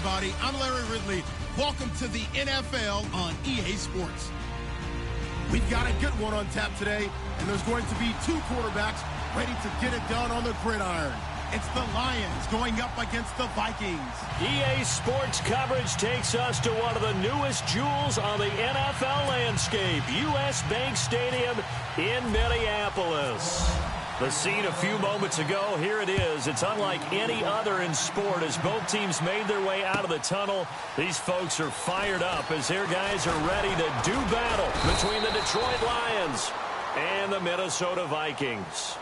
everybody. I'm Larry Ridley. Welcome to the NFL on EA Sports. We've got a good one on tap today, and there's going to be two quarterbacks ready to get it done on the gridiron. It's the Lions going up against the Vikings. EA Sports coverage takes us to one of the newest jewels on the NFL landscape, US Bank Stadium in Minneapolis. The scene a few moments ago, here it is. It's unlike any other in sport as both teams made their way out of the tunnel. These folks are fired up as their guys are ready to do battle between the Detroit Lions and the Minnesota Vikings.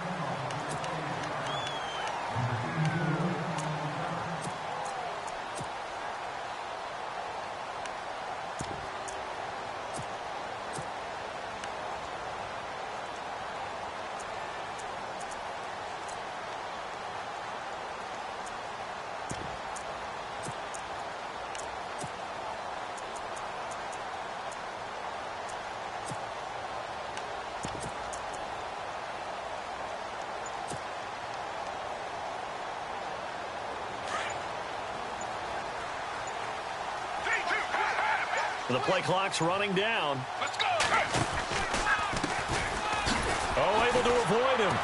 The play clock's running down. Let's go. Oh, able to avoid him.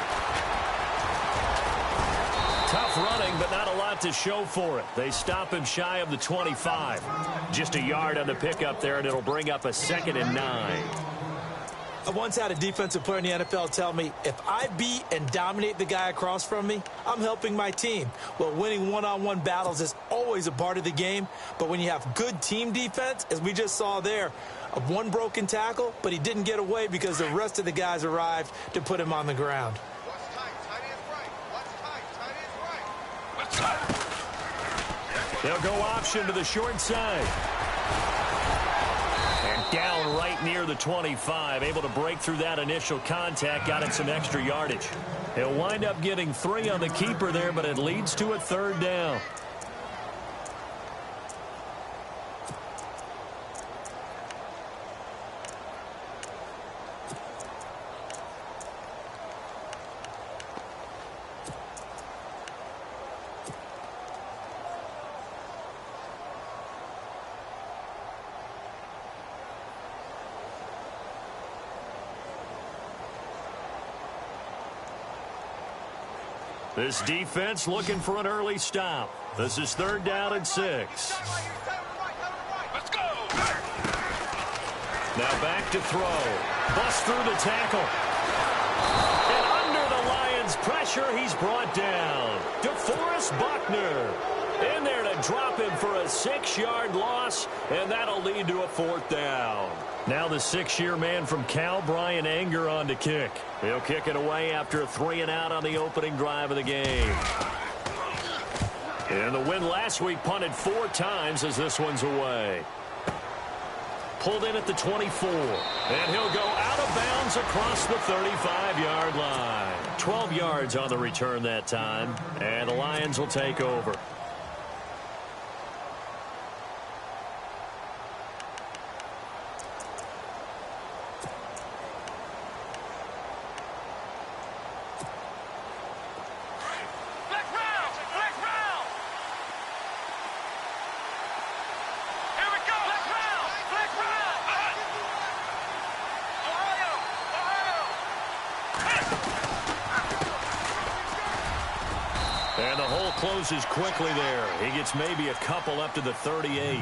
Tough running, but not a lot to show for it. They stop him shy of the 25. Just a yard on the pickup there, and it'll bring up a 2nd and 9. I once had a defensive player in the NFL tell me, if I beat and dominate the guy across from me, I'm helping my team. Well, winning one-on-one battles is always a part of the game, but when you have good team defense, as we just saw there, one broken tackle, but he didn't get away because the rest of the guys arrived to put him on the ground. What's tight? Tight end's right. What's tight? Tight end's right. Let's go. They'll go option to the short side. And down right near the 25. Able to break through that initial contact. Got it some extra yardage. He'll wind up getting 3 on the keeper there, but it leads to a 3rd down. This defense looking for an early stop. This is 3rd down and 6. Let's go. Now back to throw. Bust through the tackle. And under the Lions' pressure, he's brought down. DeForest Buckner in there to drop him for a 6-yard loss, and that'll lead to a 4th down. Now the 6-year man from Cal, Brian Anger, on to kick. He'll kick it away after a 3-and-out on the opening drive of the game. And the win last week punted 4 times as this one's away. Pulled in at the 24. And he'll go out of bounds across the 35-yard line. 12 yards on the return that time. And the Lions will take over. And the hole closes quickly there. He gets maybe a couple up to the 38.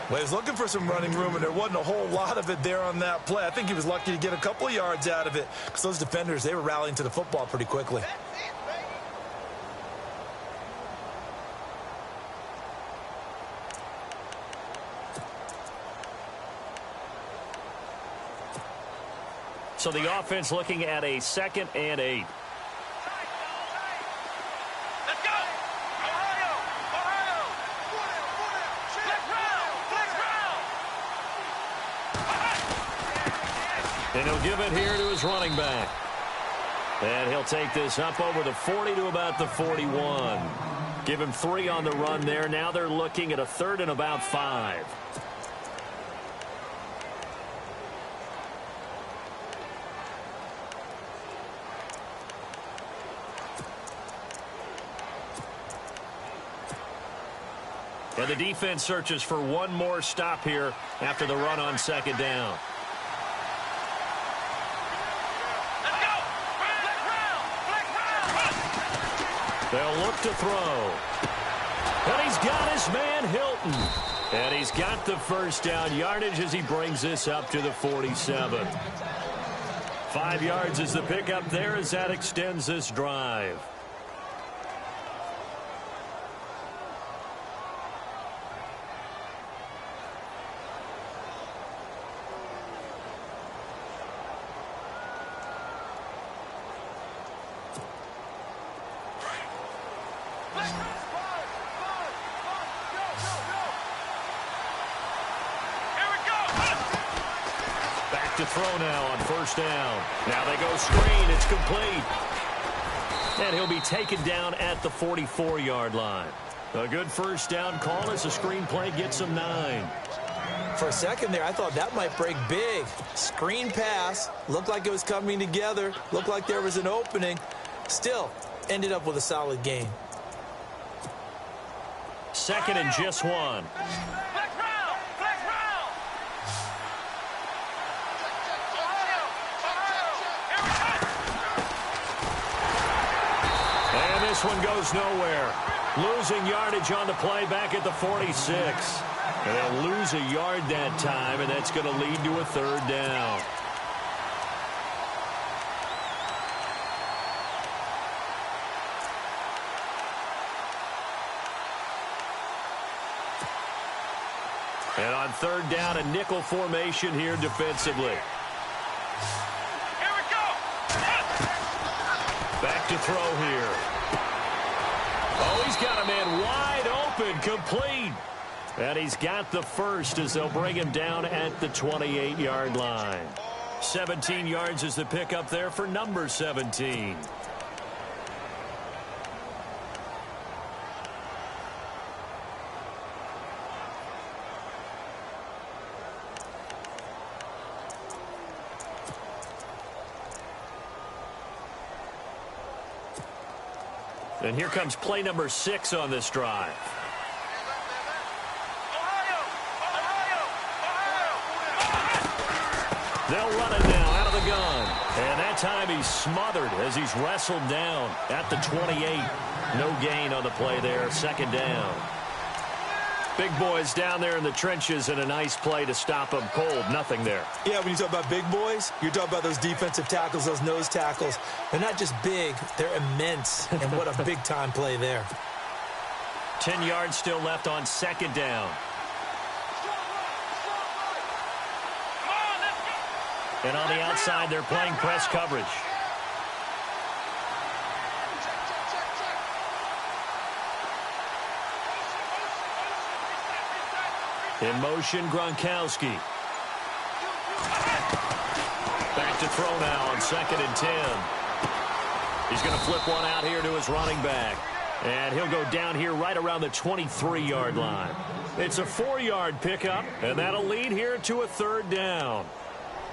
Well, he was looking for some running room, and there wasn't a whole lot of it there on that play. I think he was lucky to get a couple of yards out of it because those defenders, they were rallying to the football pretty quickly. So the offense looking at a 2nd and 8. And he'll give it here to his running back. And he'll take this up over the 40 to about the 41. Give him 3 on the run there. Now they're looking at a 3rd and about 5. And the defense searches for one more stop here after the run on second down. Let's go! Flag round! They'll look to throw. And he's got his man Hilton. And he's got the first down yardage as he brings this up to the 47. 5 yards is the pickup there as that extends this drive. To throw now on first down. Now they go screen. It's complete. And he'll be taken down at the 44-yard line. A good first down call as the screen play gets him 9. For a second there, I thought that might break big. Screen pass. Looked like it was coming together. Looked like there was an opening. Still, ended up with a solid gain. Second and just 1. This one goes nowhere. Losing yardage on the play back at the 46. And they'll lose a yard that time, and that's going to lead to a third down. And on third down, a nickel formation here defensively. Here we go! Back to throw here. Oh, he's got a man wide open, complete. And he's got the first as they'll bring him down at the 28-yard line. 17 yards is the pickup there for number 17. And here comes play number 6 on this drive. They'll run it now out of the gun. And that time he's smothered as he's wrestled down at the 28. No gain on the play there. Second down. Big boys down there in the trenches, and a nice play to stop them cold. Nothing there. Yeah, when you talk about big boys, you're talking about those defensive tackles, those nose tackles. They're not just big, they're immense. And what a big-time play there. 10 yards still left on second down. And on the outside, they're playing press coverage. In motion, Gronkowski. Back to throw now on second and 10. He's going to flip one out here to his running back. And he'll go down here right around the 23-yard line. It's a 4-yard pickup, and that'll lead here to a third down.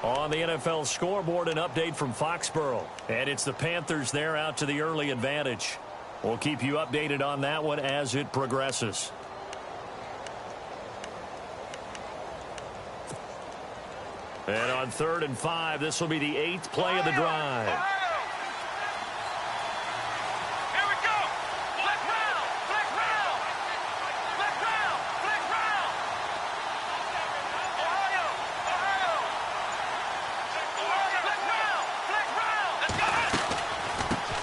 On the NFL scoreboard, an update from Foxborough. And it's the Panthers there out to the early advantage. We'll keep you updated on that one as it progresses. And on 3rd and 5, this will be the 8th play of the drive.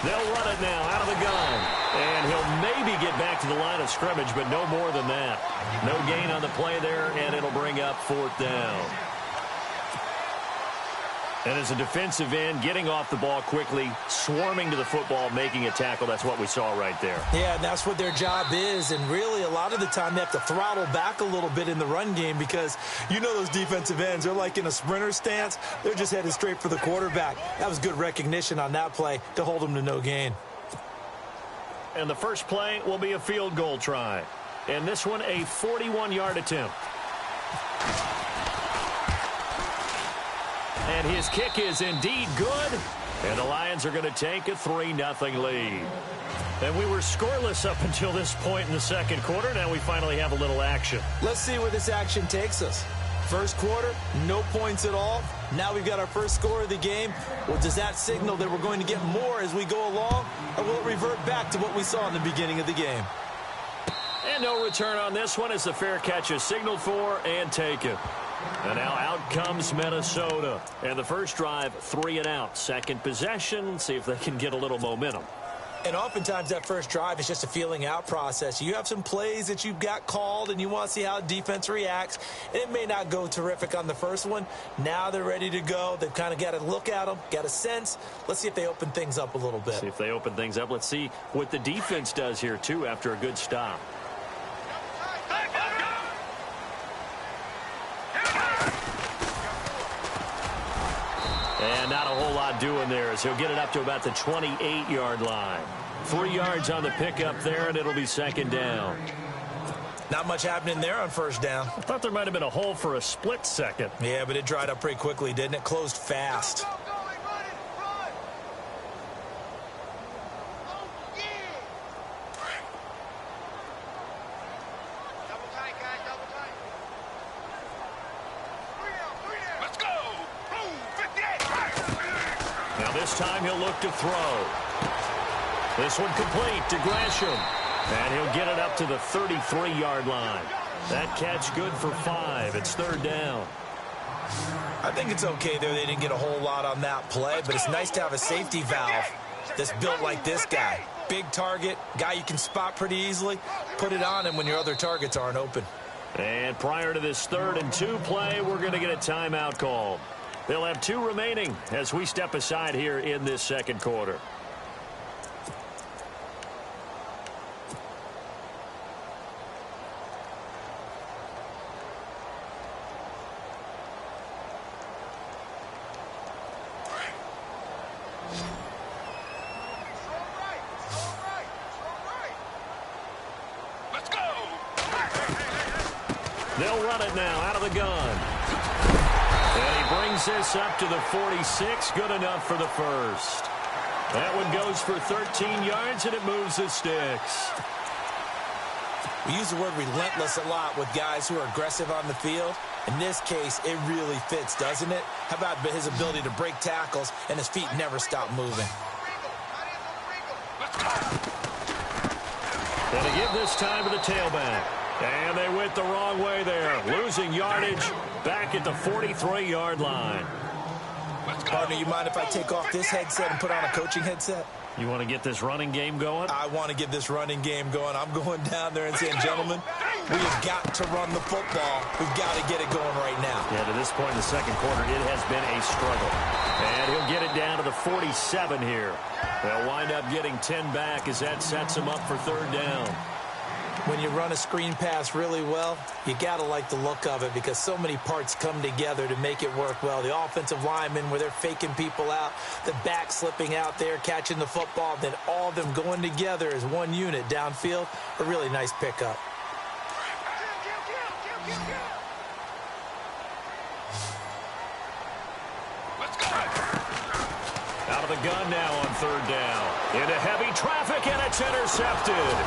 They'll run it now out of the gun. And he'll maybe get back to the line of scrimmage, but no more than that. No gain on the play there, and it'll bring up 4th down. And as a defensive end, getting off the ball quickly, swarming to the football, making a tackle, that's what we saw right there. Yeah, and that's what their job is. And really, a lot of the time, they have to throttle back a little bit in the run game because you know those defensive ends, they're like in a sprinter stance. They're just headed straight for the quarterback. That was good recognition on that play to hold them to no gain. And the first play will be a field goal try. And this one, a 41-yard attempt. And his kick is indeed good. And the Lions Lions are going to take a 3-0 lead. And we were scoreless up until this point in the second quarter. Now we finally have a little action. Let's see where this action takes us. First quarter, no points at all. Now we've got our first score of the game. Well, does that signal that we're going to get more as we go along? Or will it revert back to what we saw in the beginning of the game? And no return on this one as the fair catch is signaled for and taken. And now out comes Minnesota. And the first drive, 3 and out. Second possession, see if they can get a little momentum. And oftentimes that first drive is just a feeling out process. You have some plays that you've got called and you want to see how defense reacts. And it may not go terrific on the first one. Now they're ready to go. They've kind of got to look at them, got a sense. Let's see if they open things up a little bit. See if they open things up. Let's see what the defense does here, too, after a good stop. And not a whole lot doing there as he'll get it up to about the 28-yard line. 3 yards on the pickup there, and it'll be second down. Not much happening there on first down. I thought there might have been a hole for a split second. Yeah, but it dried up pretty quickly, didn't it? Closed fast. This time he'll look to throw. This one complete to Gresham. And he'll get it up to the 33-yard line. That catch good for 5. It's third down. I think it's okay there. They didn't get a whole lot on that play, but it's nice to have a safety valve that's built like this guy. Big target, guy you can spot pretty easily. Put it on him when your other targets aren't open. And prior to this 3rd and 2 play, we're going to get a timeout called. They'll have 2 remaining as we step aside here in this second quarter. Let's go! They'll run it now out of the gun. And he brings this up to the 46. Good enough for the first. That one goes for 13 yards, and it moves the sticks. We use the word relentless a lot with guys who are aggressive on the field. In this case, it really fits, doesn't it? How about his ability to break tackles and his feet never stop moving? And to give this time to the tailback. And they went the wrong way there. Losing yardage back at the 43-yard line. Partner, you mind if I take off this headset and put on a coaching headset? You want to get this running game going? I want to get this running game going. I'm going down there and saying, gentlemen, we have got to run the football. We've got to get it going right now. Yeah, to this point in the second quarter, it has been a struggle. And he'll get it down to the 47 here. They'll wind up getting 10 back as that sets him up for third down. When you run a screen pass really well, you got to like the look of it because so many parts come together to make it work well. The offensive linemen where they're faking people out, the back slipping out there, catching the football, then all of them going together as one unit downfield. A really nice pickup. Out of the gun now on third down. Into heavy traffic, and it's intercepted.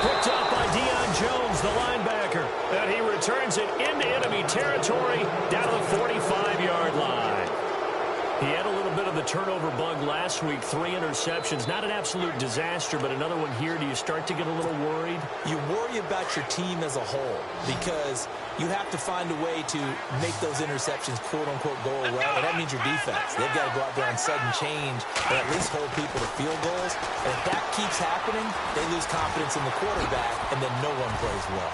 Picked up by Deion Jones, the linebacker. And he returns it into enemy territory down to the 45-yard line. He had a little bit of the turnover bug last week, 3 interceptions. Not an absolute disaster, but another one here. Do you start to get a little worried? You worry about your team as a whole because you have to find a way to make those interceptions, quote-unquote, go away. And that means your defense. They've got to go out there and sudden change or at least hold people to field goals. And if that keeps happening, they lose confidence in the quarterback, and then no one plays well.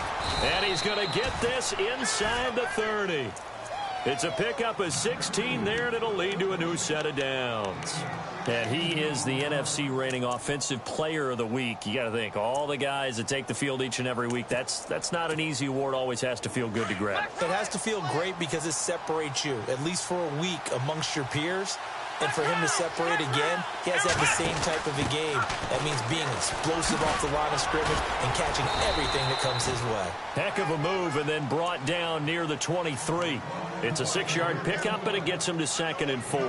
And he's going to get this inside the 30. It's a pickup of 16 there, and it'll lead to a new set of downs. And he is the NFC reigning offensive player of the week. You got to think, all the guys that take the field each and every week, that's not an easy award. Always has to feel good to grab. It has to feel great because it separates you, at least for a week, amongst your peers. And for him to separate again, he has to have the same type of a game. That means being explosive off the line of scrimmage and catching everything that comes his way. Heck of a move, and then brought down near the 23. It's a 6-yard pickup, and it gets him to 2nd and 4.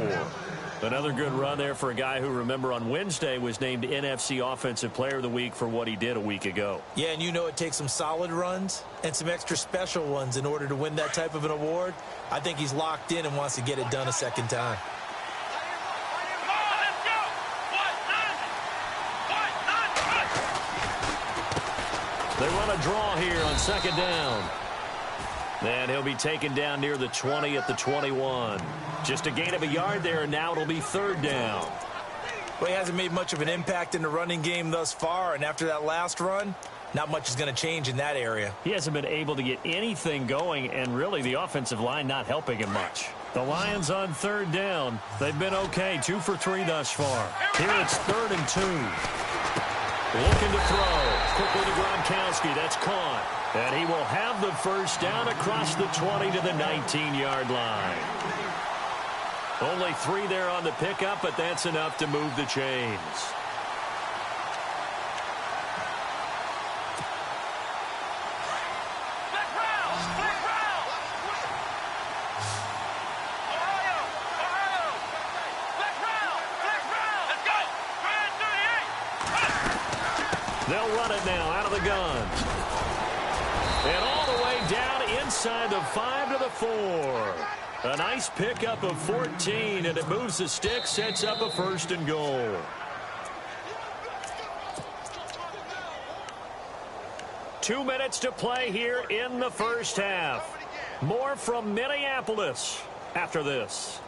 Another good run there for a guy who, remember, on Wednesday was named NFC Offensive Player of the Week for what he did a week ago. Yeah, and you know it takes some solid runs and some extra special ones in order to win that type of an award. I think he's locked in and wants to get it done a second time. They run a draw here on second down. And he'll be taken down near the 20 at the 21. Just a gain of a yard there, and now it'll be third down. Well, he hasn't made much of an impact in the running game thus far, and after that last run, not much is going to change in that area. He hasn't been able to get anything going, and really the offensive line not helping him much. The Lions on third down. They've been okay, 2 for 3 thus far. Here it's 3rd and 2. Looking to throw. Quickly to Gronkowski. That's caught. And he will have the first down across the 20 to the 19-yard line. Only 3 there on the pickup, but that's enough to move the chains. They'll run it now out of the gun. And all the way down inside the 5 to the 4. A nice pickup of 14, and it moves the stick, sets up a 1st and goal. Two minutes to play here in the first half. More from Minneapolis after this.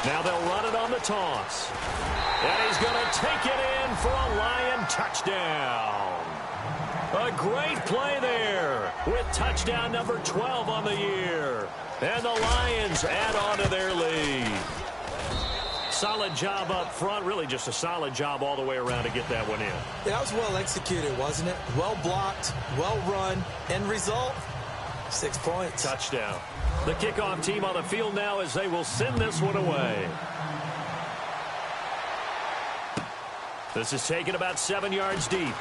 Now they'll run it on the toss. And he's going to take it in for a Lion touchdown. A great play there with touchdown number 12 on the year. And the Lions add on to their lead. Solid job up front. Really just a solid job all the way around to get that one in. Yeah, that was well executed, wasn't it? Well blocked, well run. End result, 6 points. Touchdown. The kickoff team on the field now as they will send this one away. This is taken about 7 yards deep.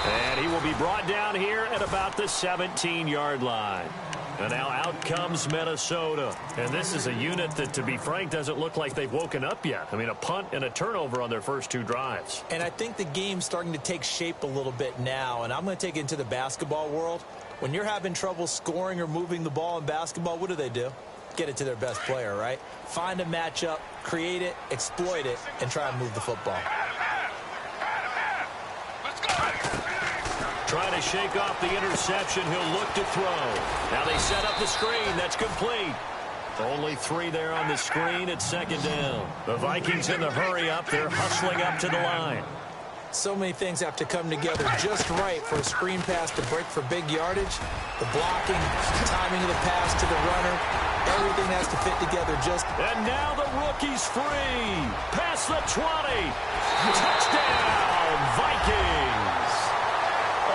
And he will be brought down here at about the 17-yard line. And now out comes Minnesota. And this is a unit that, to be frank, doesn't look like they've woken up yet. I mean, a punt and a turnover on their first 2 drives. And I think the game's starting to take shape a little bit now. And I'm going to take it into the basketball world. When you're having trouble scoring or moving the ball in basketball, what do? Get it to their best player, right? Find a matchup, create it, exploit it, and try and move the football. Trying to shake off the interception. He'll look to throw. Now they set up the screen. That's complete. Only 3 there on the screen at second down. The Vikings in the hurry up. They're hustling up to the line. So many things have to come together just right for a screen pass to break for big yardage. The blocking, the timing of the pass to the runner, everything has to fit together just. And now the rookie's free. Past the 20. Touchdown, Vikings.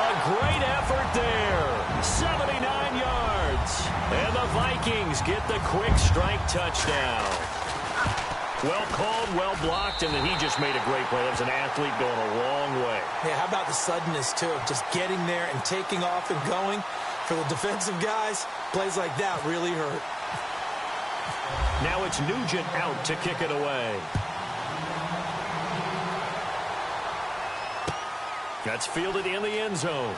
A great effort there. 79 yards. And the Vikings get the quick strike touchdown. Well called, well blocked, and then he just made a great play. That was an athlete going a long way. Yeah, how about the suddenness, too, of just getting there and taking off and going? For the defensive guys, plays like that really hurt. Now it's Nugent out to kick it away. That's fielded in the end zone.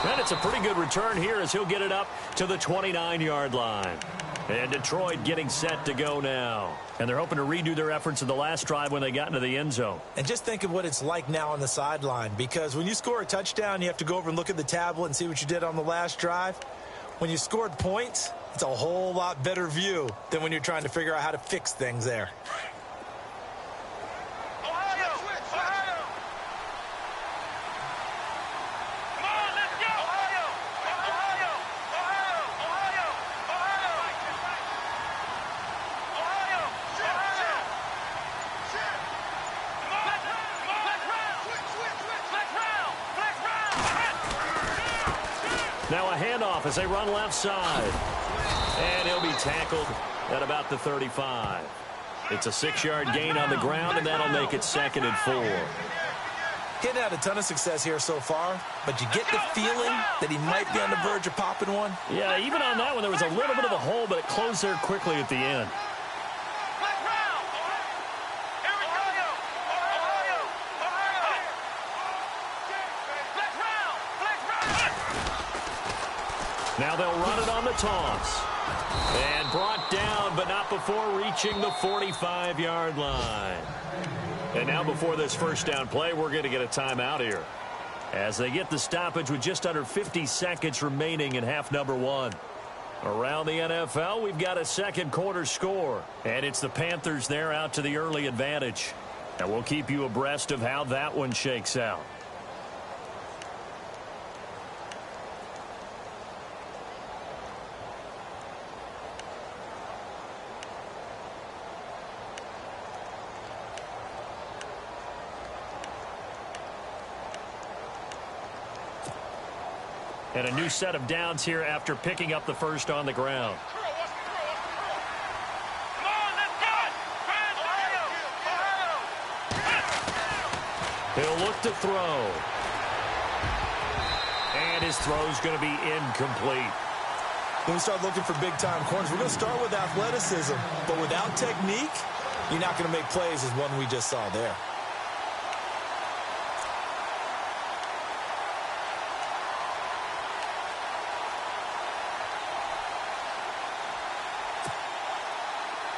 And it's a pretty good return here as he'll get it up to the 29-yard line. And Detroit getting set to go now. And they're hoping to redo their efforts in the last drive when they got into the end zone. And just think of what it's like now on the sideline. Because when you score a touchdown, you have to go over and look at the tablet and see what you did on the last drive. When you scored points, it's a whole lot better view than when you're trying to figure out how to fix things there. Now a handoff as they run left side. And he'll be tackled at about the 35. It's a 6-yard gain on the ground, and that'll make it 2nd and 4. He hadn't had a ton of success here so far, but you get the feeling that he might be on the verge of popping one. Yeah, even on that one, there was a little bit of a hole, but it closed there quickly at the end. Now they'll run it on the toss. And brought down, but not before reaching the 45-yard line. And now before this first down play, we're going to get a timeout here, as they get the stoppage with just under 50 seconds remaining in half number 1. Around the NFL, we've got a second quarter score, and it's the Panthers there out to the early advantage. And we'll keep you abreast of how that one shakes out. And a new set of downs here after picking up the first on the ground. He'll look to throw. And his throw's going to be incomplete. When we start looking for big-time corners, we're going to start with athleticism. But without technique, you're not going to make plays as one we just saw there.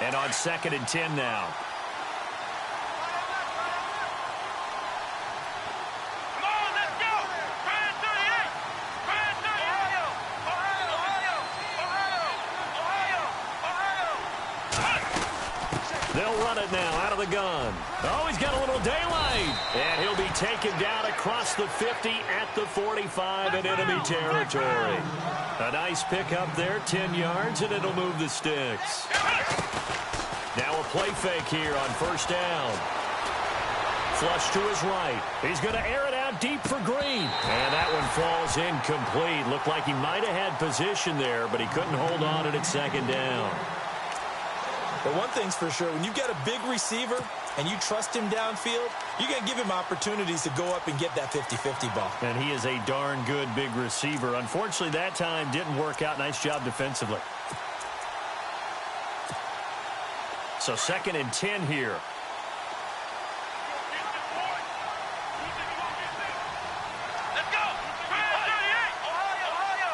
And on 2nd and 10 now. Come on, let's go! Brand 38! Brand 38! Ohio! They'll run it now out of the gun. Oh, he's got a little daylight. And he'll be taken down across the 50 at the 45 in enemy territory. A nice pickup there, 10 yards, and it'll move the sticks. Now a play fake here on first down. Flush to his right. He's going to air it out deep for Green. And that one falls incomplete. Looked like he might have had position there, but he couldn't hold on at 2nd down. But one thing's for sure, when you've got a big receiver and you trust him downfield, you're going to give him opportunities to go up and get that 50-50 ball. And he is a darn good big receiver. Unfortunately, that time didn't work out. Nice job defensively. So 2nd and 10 here. Let's go! Brand 38! Ohio!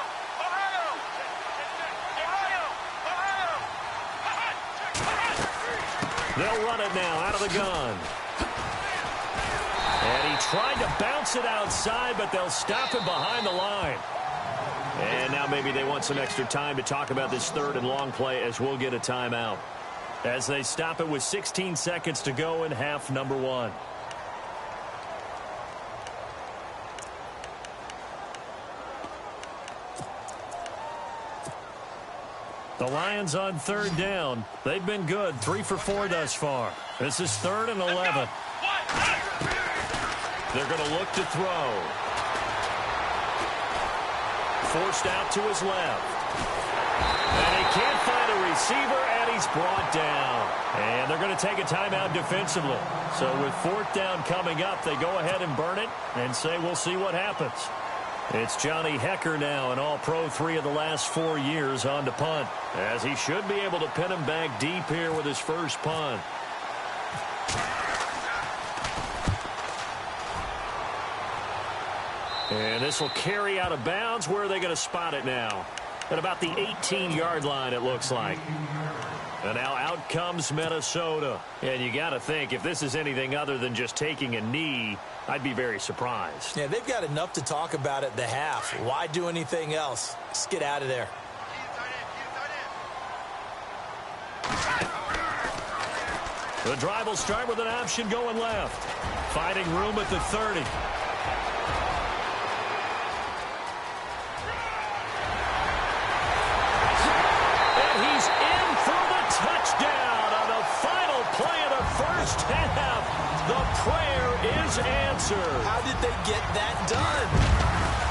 They'll run it now out of the gun. And he tried to bounce it outside, but they'll stop him behind the line. And now maybe they want some extra time to talk about this 3rd and long play, as we'll get a timeout, as they stop it with 16 seconds to go in half number 1. The Lions on 3rd down. They've been good, 3 for 4 thus far. This is 3rd and 11. They're going to look to throw. Forced out to his left. And he can't find a receiver, and he's brought down. And they're going to take a timeout defensively. So with 4th down coming up, they go ahead and burn it and say we'll see what happens. It's Johnny Hecker now, an all-pro 3 of the last 4 years on to punt, as he should be able to pin him back deep here with his first punt. And this will carry out of bounds. Where are they going to spot it now? At about the 18-yard line, it looks like. And now out comes Minnesota. And you got to think, if this is anything other than just taking a knee, I'd be very surprised. Yeah, they've got enough to talk about at the half. Why do anything else? Just get out of there. The drive will start with an option going left. Finding room at the 30. Touchdown on the final play of the first half. The prayer is answered. How did they get that done?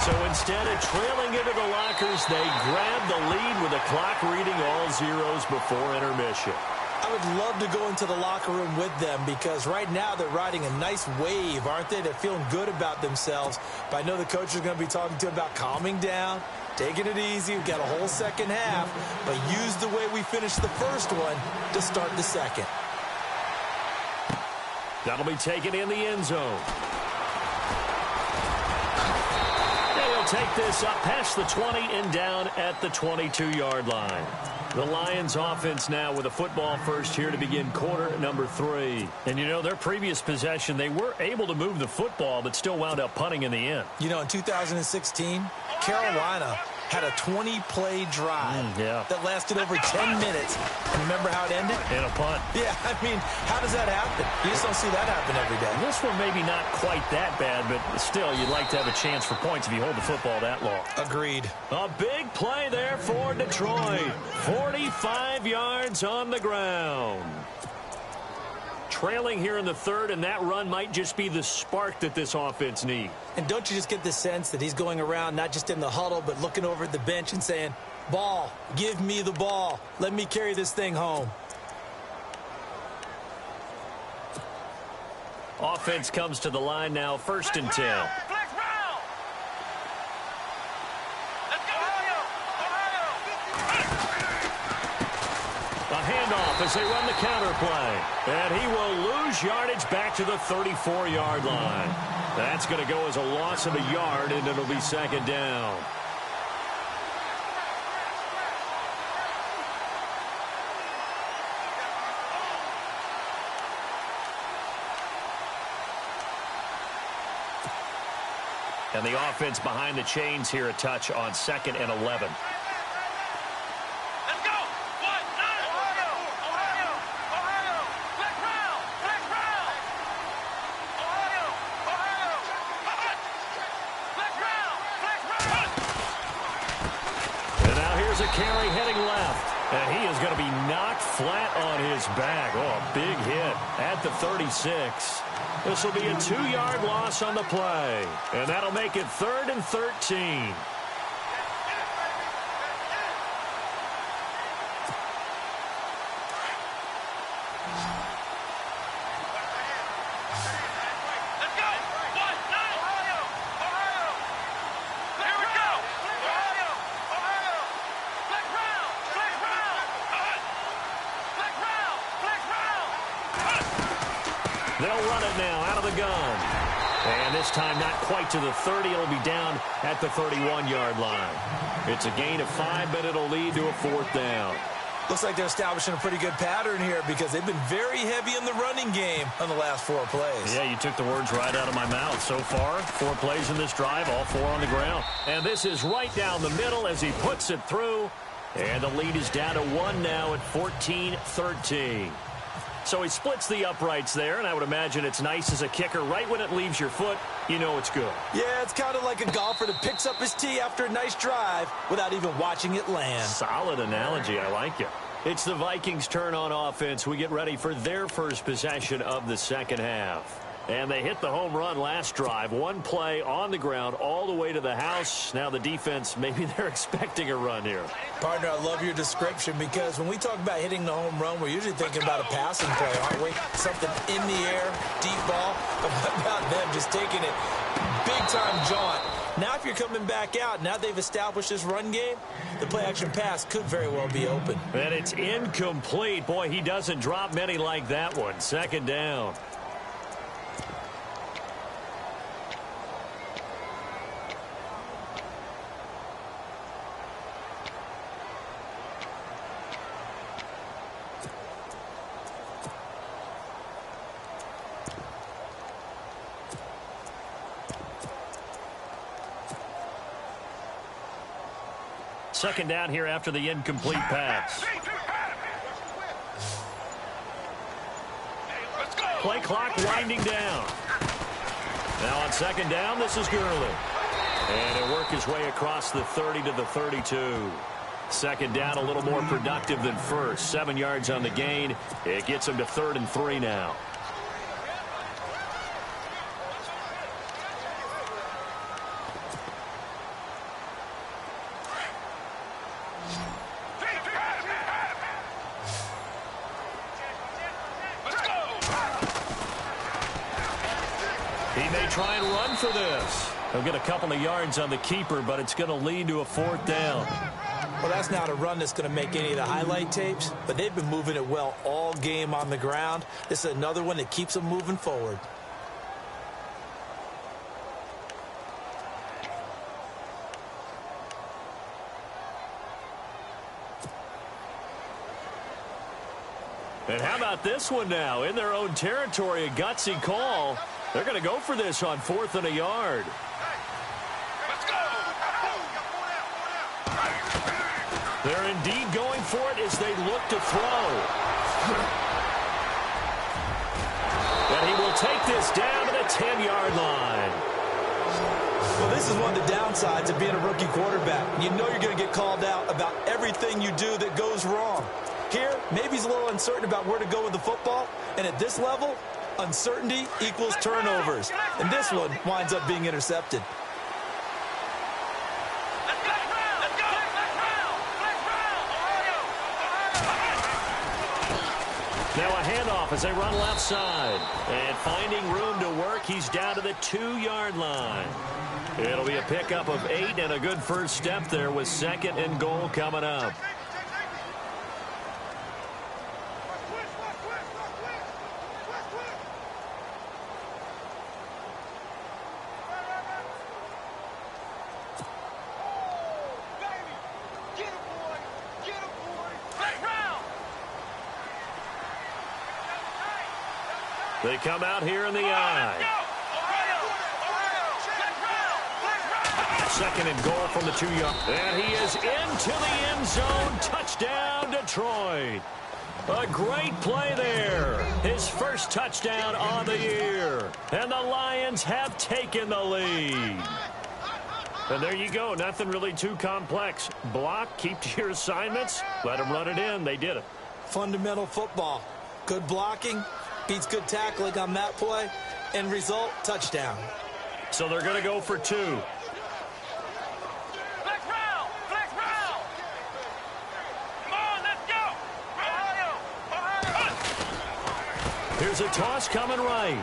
So instead of trailing into the lockers, they grab the lead with the clock reading all zeros before intermission. I would love to go into the locker room with them because right now they're riding a nice wave, aren't they? They're feeling good about themselves. But I know the coach is going to be talking to them about calming down, taking it easy. We've got a whole second half, but use the way we finished the first one to start the second. That'll be taken in the end zone. They'll take this up past the 20 and down at the 22-yard line. The Lions offense now with a football first here to begin quarter number 3. And, you know, their previous possession, they were able to move the football but still wound up punting in the end. You know, in 2016, Carolina had a 20-play drive that lasted over 10 minutes. And remember how it ended? In a punt. Yeah, I mean, how does that happen? You just don't see that happen every day. This one maybe not quite that bad, but still, you'd like to have a chance for points if you hold the football that long. Agreed. A big play there for Detroit. 45 yards on the ground. Trailing here in the third, and that run might just be the spark that this offense needs. And don't you just get the sense that he's going around not just in the huddle, but looking over at the bench and saying, ball, give me the ball. Let me carry this thing home. Offense comes to the line now, 1st and 10. A handoff as they run the counter play. And he will lose yardage back to the 34-yard line. That's going to go as a loss of a yard, and it'll be 2nd down. And the offense behind the chains here a touch on 2nd and 11. A carry heading left, and he is going to be knocked flat on his back. Oh, a big hit at the 36. This will be a 2-yard loss on the play, and that'll make it 3rd and 13. They'll run it now out of the gun. And this time not quite to the 30. It'll be down at the 31-yard line. It's a gain of 5, but it'll lead to a 4th down. Looks like they're establishing a pretty good pattern here because they've been very heavy in the running game on the last 4 plays. Yeah, you took the words right out of my mouth. So far, 4 plays in this drive, all 4 on the ground. And this is right down the middle as he puts it through. And the lead is down to 1 now at 14-13. So he splits the uprights there, and I would imagine it's nice as a kicker. Right when it leaves your foot, you know it's good. Yeah, it's kind of like a golfer that picks up his tee after a nice drive without even watching it land. Solid analogy. I like it. It's the Vikings' turn on offense. We get ready for their first possession of the second half. And they hit the home run last drive. 1 play on the ground all the way to the house. Now the defense, maybe they're expecting a run here. Partner, I love your description because when we talk about hitting the home run, we're usually thinking about a passing play, aren't we? Something in the air, deep ball. But what about them just taking it big-time jaunt? Now if you're coming back out, now they've established this run game, the play-action pass could very well be open. And it's incomplete. Boy, he doesn't drop many like that one. 2nd down. Second down here after the incomplete pass. Play clock winding down. Now on 2nd down, this is Gurley. And he'll work his way across the 30 to the 32. 2nd down, a little more productive than first. 7 yards on the gain. It gets him to 3rd and 3 now. He may try and run for this. He'll get a couple of yards on the keeper, but it's going to lead to a 4th down. Well, that's not a run that's going to make any of the highlight tapes, but they've been moving it well all game on the ground. This is another one that keeps them moving forward. And how about this one now? In their own territory, a gutsy call. They're going to go for this on 4th and a yard. Let's go! They're indeed going for it as they look to throw. And he will take this down to the 10-yard line. Well, this is one of the downsides of being a rookie quarterback. You know you're going to get called out about everything you do that goes wrong. Here, maybe he's a little uncertain about where to go with the football. And at this level, uncertainty equals turnovers. And this one winds up being intercepted. Now a handoff as they run left side. And finding room to work, he's down to the 2-yard line. It'll be a pickup of 8 and a good first step there with 2nd and goal coming up. They come out here in the eye. 2nd and goal from the 2-yard. And he is into the end zone. Touchdown, Detroit. A great play there. His first touchdown on the year. And the Lions have taken the lead. And there you go. Nothing really too complex. Block, keep to your assignments. Let them run it in. They did it. Fundamental football. Good blocking. Beats good tackling on that play. End result, touchdown. So they're going to go for 2. Flex round! Flex round! Come on, let's go! Ohio! Here's a toss coming right.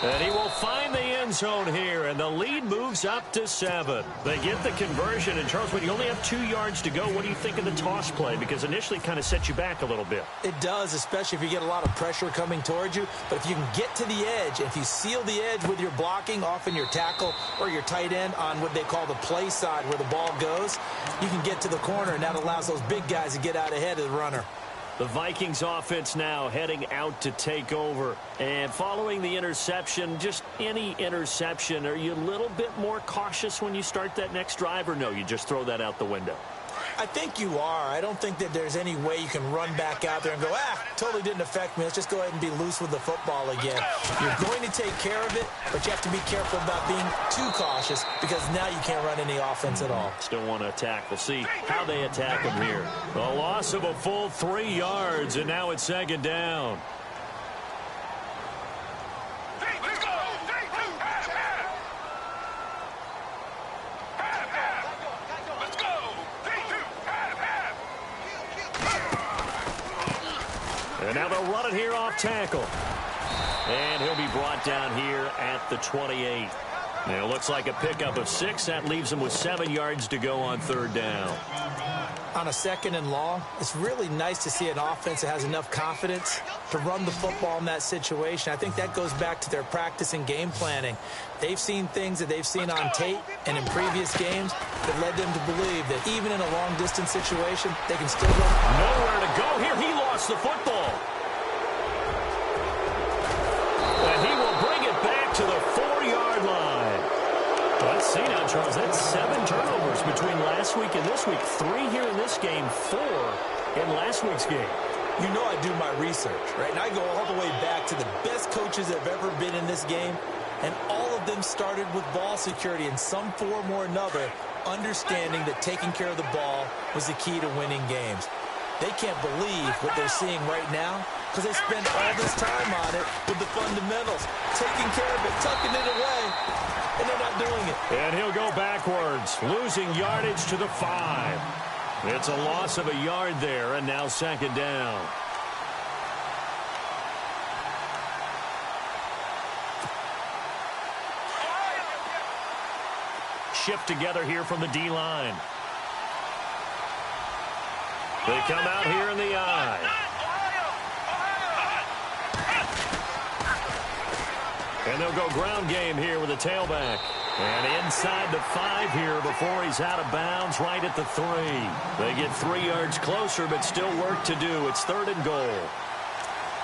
And he will find the end zone here, and the lead moves up to 7. They get the conversion, and Charles, when you only have 2 yards to go, what do you think of the toss play? Because initially it kind of sets you back a little bit. It does, especially if you get a lot of pressure coming towards you. But if you can get to the edge, if you seal the edge with your blocking, often your tackle or your tight end on what they call the play side where the ball goes, you can get to the corner, and that allows those big guys to get out ahead of the runner. The Vikings offense now heading out to take over. And following the interception, just any interception, are you a little bit more cautious when you start that next drive, or no, you just throw that out the window? I think you are. I don't think that there's any way you can run back out there and go, totally didn't affect me. Let's just go ahead and be loose with the football again. You're going to take care of it, but you have to be careful about being too cautious because now you can't run any offense at all. Still want to attack. We'll see how they attack him here. A loss of a full 3 yards, and now it's 2nd down. And now they'll run it here off tackle. And he'll be brought down here at the 28. Now it looks like a pickup of 6. That leaves him with 7 yards to go on 3rd down. On a 2nd and long, it's really nice to see an offense that has enough confidence to run the football in that situation. I think that goes back to their practice and game planning. They've seen things that they've seen on tape and in previous games that led them to believe that even in a long-distance situation, they can still run. Nowhere to go here. He lost the football. And he will bring it back to the 4-yard line. Let's see now, Charles. That's 7 turnovers between last week and this week. 3 here in this game, 4 in last week's game. You know I do my research, right? And I go all the way back to the best coaches that have ever been in this game. And all of them started with ball security in some form or another, understanding that taking care of the ball was the key to winning games. They can't believe what they're seeing right now because they spent all this time on it with the fundamentals, taking care of it, tucking it away, and they're not doing it. And he'll go backwards, losing yardage to the 5. It's a loss of a yard there, and now 2nd down. shift together here from the D-line. They come out here in the I. And they'll go ground game here with a tailback. And inside the 5 here before he's out of bounds right at the 3. They get 3 yards closer, but still work to do. It's 3rd and goal.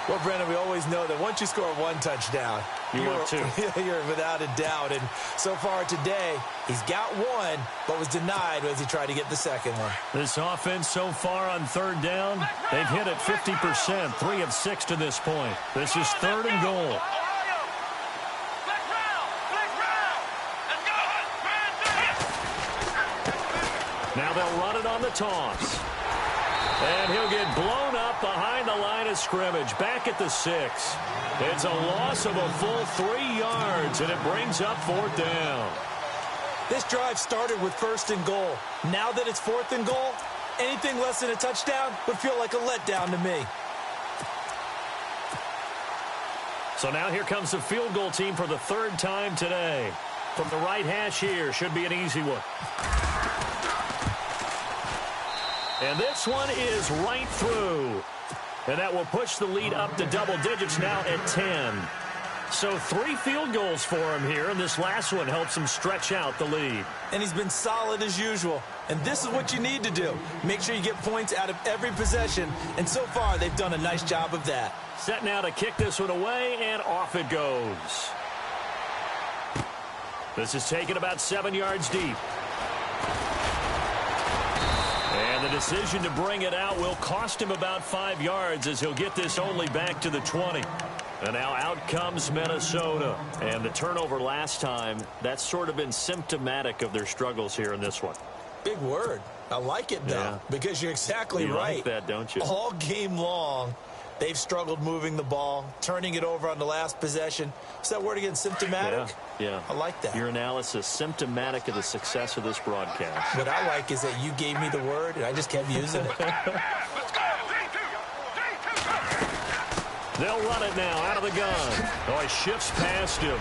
Well, Brendan, we always know that once you score 1 touchdown, you're 2. You're without a doubt. And so far today, he's got 1, but was denied as he tried to get the 2nd one. This offense so far on 3rd down, they've hit it 50%, 3 of 6 to this point. This is 3rd and goal. Now they'll run it on the toss. And he'll get blown up behind the line of scrimmage, back at the 6. It's a loss of a full 3 yards, and it brings up 4th down. This drive started with 1st and goal. Now that it's 4th and goal, anything less than a touchdown would feel like a letdown to me. So now here comes the field goal team for the 3rd time today. From the right hash here, should be an easy one. And this one is right through. And that will push the lead up to double digits now at 10. So 3 field goals for him here, and this last one helps him stretch out the lead. And he's been solid as usual. And this is what you need to do. Make sure you get points out of every possession. And so far, they've done a nice job of that. Set now to kick this one away, and off it goes. This is taken about 7 yards deep. And the decision to bring it out will cost him about 5 yards as he'll get this only back to the 20. And now out comes Minnesota. And the turnover last time, that's sort of been symptomatic of their struggles here in this one. Big word. I like it, though, because you're exactly right. You like that, don't you? All game long, they've struggled moving the ball, turning it over on the last possession. What's that word again, symptomatic? Yeah. I like that. Your analysis, symptomatic of the success of this broadcast. What I like is that you gave me the word, and I just kept using it. They'll run it now out of the gun. Oh, he shifts past him.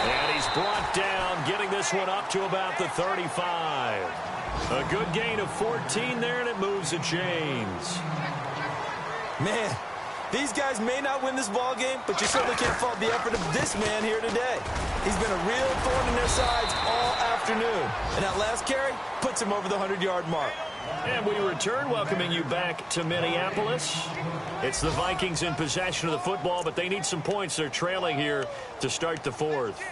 And he's brought down, getting this one up to about the 35. A good gain of 14 there, and it moves the chains. Man, these guys may not win this ball game, but you certainly can't fault the effort of this man here today. He's been a real thorn in their sides all afternoon. And that last carry puts him over the 100-yard mark. And we return, welcoming you back to Minneapolis. It's the Vikings in possession of the football, but they need some points. They're trailing here to start the 4th.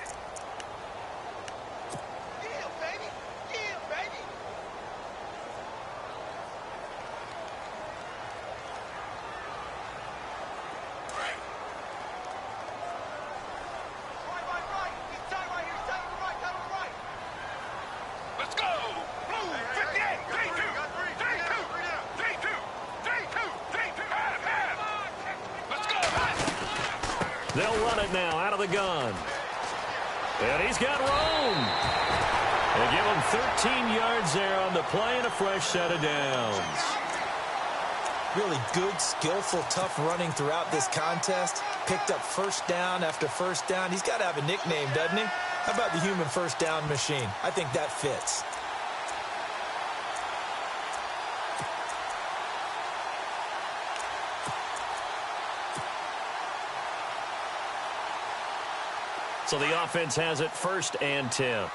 They'll run it now out of the gun. And he's got room. They give him 13 yards there on the play and a fresh set of downs. Really good, skillful, tough running throughout this contest. Picked up first down after first down. He's got to have a nickname, doesn't he? How about the human first down machine? I think that fits. So the offense has it 1st and 10.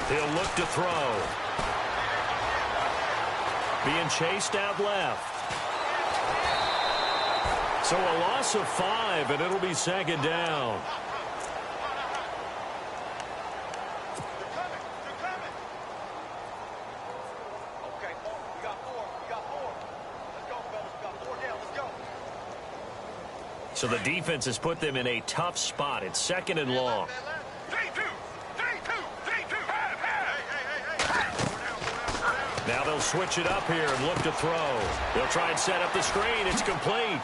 He'll look to throw. Being chased out left. So a loss of 5, and it'll be 2nd down. So the defense has put them in a tough spot. It's 2nd and long. Now they'll switch it up here and look to throw. They'll try and set up the screen. It's complete.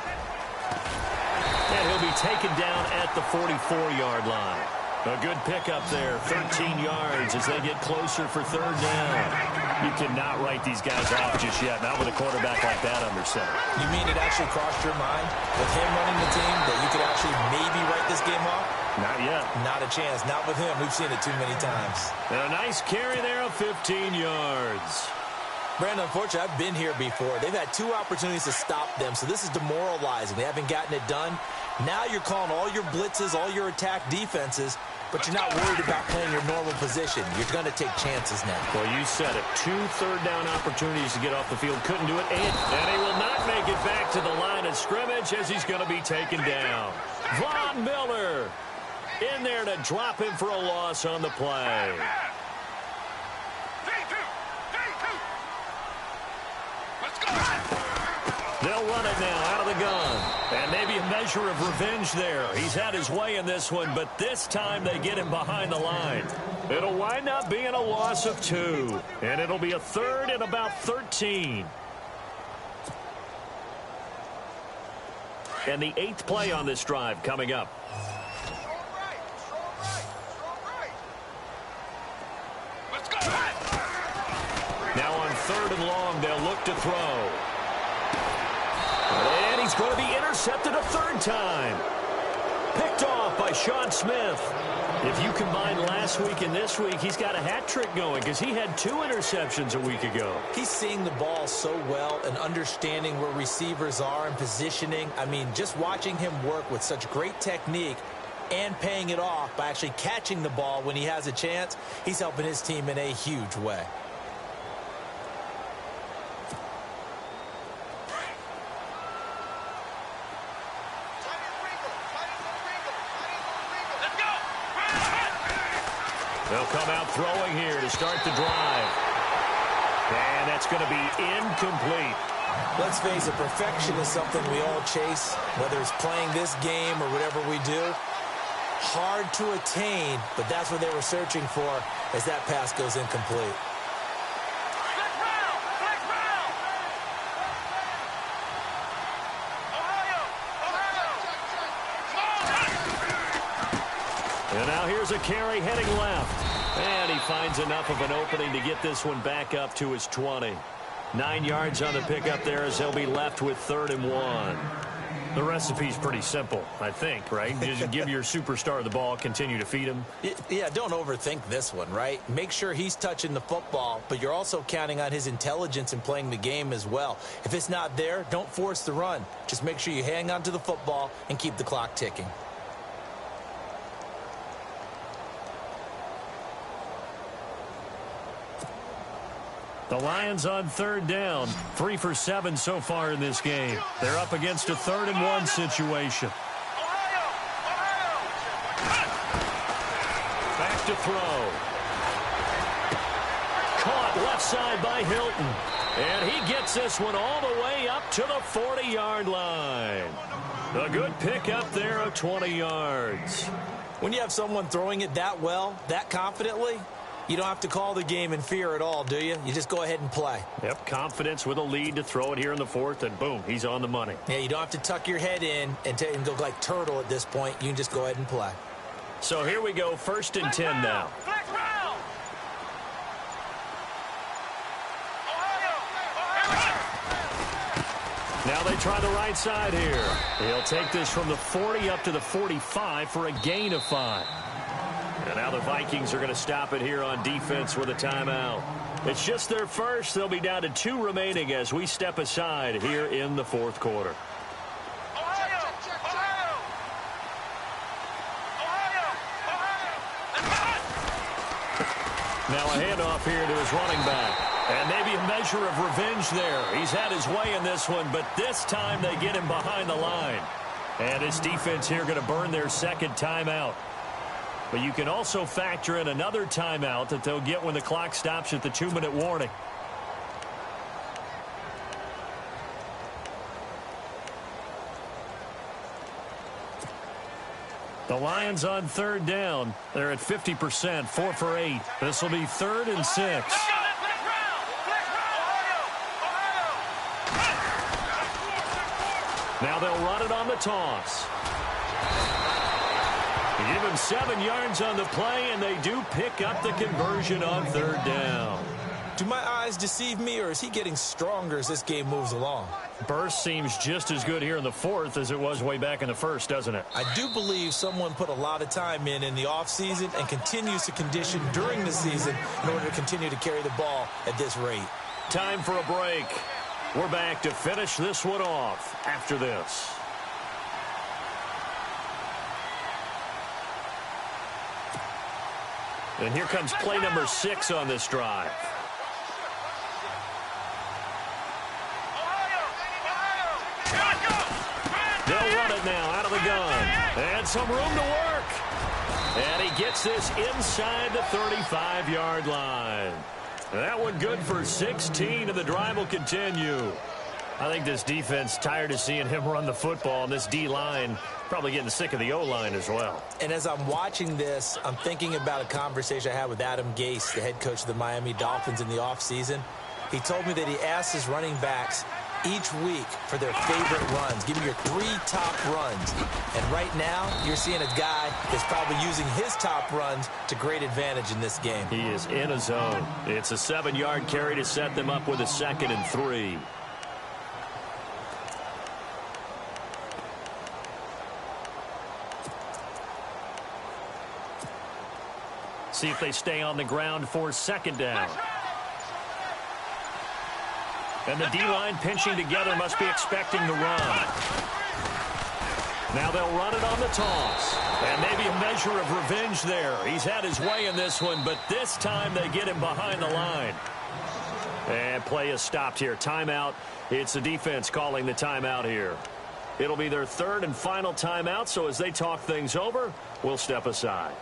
And he'll be taken down at the 44-yard line. A good pickup there, 13 yards as they get closer for third down. You cannot write these guys off just yet, not with a quarterback like that under center. You mean it actually crossed your mind with him running the team that you could actually maybe write this game off? Not yet. Not a chance. Not with him. We've seen it too many times. And a nice carry there of 15 yards. Brandon, unfortunately, I've been here before. They've had 2 opportunities to stop them, so this is demoralizing. They haven't gotten it done. Now you're calling all your blitzes, all your attack defenses, but you're not worried about playing your normal position. You're going to take chances now. Well, you said it. 2 third-down opportunities to get off the field. Couldn't do it. And he will not make it back to the line of scrimmage as he's going to be taken down. Von Miller in there to drop him for a loss on the play. They'll run it now out of the gun. And maybe a measure of revenge there. He's had his way in this one, but this time they get him behind the line. It'll wind up being a loss of 2. And it'll be a third and about 13. And the 8th play on this drive coming up. Now on 3rd and long, they'll look to throw. And he's going to be intercepted a 3rd time. Picked off by Sean Smith. If you combine last week and this week, he's got a hat trick going because he had 2 interceptions a week ago. He's seeing the ball so well and understanding where receivers are and positioning. I mean, just watching him work with such great technique and paying it off by actually catching the ball when he has a chance, he's helping his team in a huge way. They'll come out throwing here to start the drive. And that's going to be incomplete. Let's face it, perfection is something we all chase, whether it's playing this game or whatever we do. Hard to attain, but that's what they were searching for as that pass goes incomplete. And now here's a carry heading left. And he finds enough of an opening to get this one back up to his 20. 9 yards on the pickup there as they'll be left with 3rd and 1. The recipe's pretty simple, I think, right? Just give your superstar the ball, continue to feed him. Yeah, don't overthink this one, right? Make sure he's touching the football, but you're also counting on his intelligence in playing the game as well. If it's not there, don't force the run. Just make sure you hang on to the football and keep the clock ticking. The Lions on 3rd down, 3 for 7 so far in this game. They're up against a 3rd and 1 situation. Back to throw. Caught left side by Hilton. And he gets this one all the way up to the 40-yard line. A good pick up there of 20 yards. When you have someone throwing it that well, that confidently, you don't have to call the game in fear at all, do you? You just go ahead and play. Yep, confidence with a lead to throw it here in the 4th, and boom, he's on the money. Yeah, you don't have to tuck your head in and go like turtle at this point. You can just go ahead and play. So here we go, 1st and 10 now. Now they try the right side here. He'll take this from the 40 up to the 45 for a gain of 5. And now the Vikings are going to stop it here on defense with a timeout. It's just their first. They'll be down to 2 remaining as we step aside here in the 4th quarter. Now a handoff here to his running back. And maybe a measure of revenge there. He's had his way in this one, but this time they get him behind the line. And this defense here going to burn their 2nd timeout. But you can also factor in another timeout that they'll get when the clock stops at the 2-minute warning. The Lions on 3rd down. They're at 50%, 4 for 8. This will be 3rd and 6. Now they'll run it on the toss. Give him 7 yards on the play, and they do pick up the conversion on 3rd down. Do my eyes deceive me, or is he getting stronger as this game moves along? Burst seems just as good here in the 4th as it was way back in the 1st, doesn't it? I do believe someone put a lot of time in the offseason and continues to condition during the season in order to continue to carry the ball at this rate. Time for a break. We're back to finish this one off after this. And here comes play number 6 on this drive. They'll run it now out of the gun. And some room to work. And he gets this inside the 35-yard line. That one good for 16, and the drive will continue. I think this defense tired of seeing him run the football, and this D-line probably getting sick of the O-line as well. And as I'm watching this, I'm thinking about a conversation I had with Adam Gase, the head coach of the Miami Dolphins in the offseason. He told me that he asked his running backs each week for their favorite runs. Give me your 3 top runs. And right now, you're seeing a guy that's probably using his top runs to great advantage in this game. He is in a zone. It's a 7-yard carry to set them up with a 2nd and 3. See if they stay on the ground for 2nd down. And the D-line pinching together must be expecting the run. Now they'll run it on the toss. And maybe a measure of revenge there. He's had his way in this one, but this time they get him behind the line. And play is stopped here. Timeout. It's the defense calling the timeout here. It'll be their 3rd and final timeout, so as they talk things over, we'll step aside.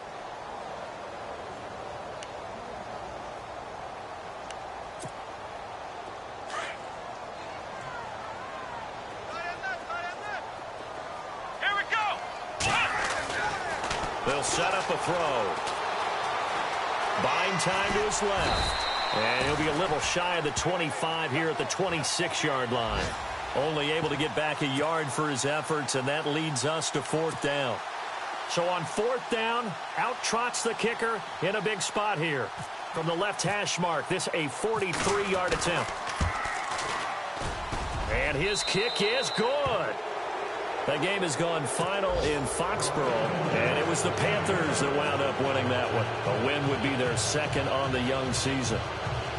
They'll set up a throw. Buying time to his left. And he'll be a little shy of the 25 here at the 26-yard line. Only able to get back a yard for his efforts, and that leads us to 4th down. So on 4th down, out trots the kicker in a big spot here. From the left hash mark, this a 43-yard attempt. And his kick is good. That game has gone final in Foxborough, and it was the Panthers that wound up winning that one. A win would be their 2nd on the young season.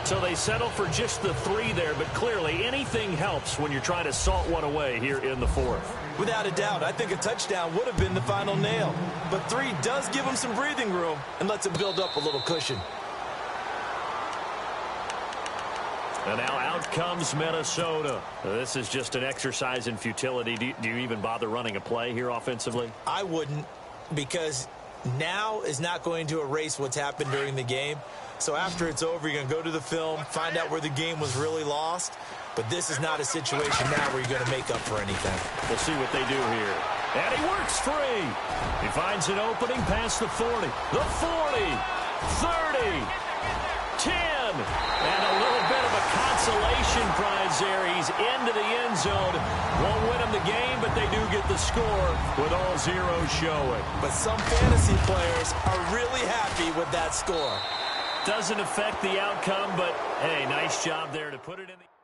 So they settle for just the 3 there, but clearly anything helps when you're trying to salt one away here in the 4th. Without a doubt, I think a touchdown would have been the final nail. But 3 does give him some breathing room and lets him build up a little cushion. And now out comes Minnesota. This is just an exercise in futility. Do you even bother running a play here offensively? I wouldn't, because now is not going to erase what's happened during the game. So after it's over, you're going to go to the film, find out where the game was really lost. But this is not a situation now where you're going to make up for anything. We'll see what they do here. And he works free. He finds an opening past the 40. The 40. 30. 10. And a little bit of a consolation prize there. He's into the end zone. Won't win him the game, but they do get the score with all zeros showing. But some fantasy players are really happy with that score. Doesn't affect the outcome, but hey, nice job there to put it in the...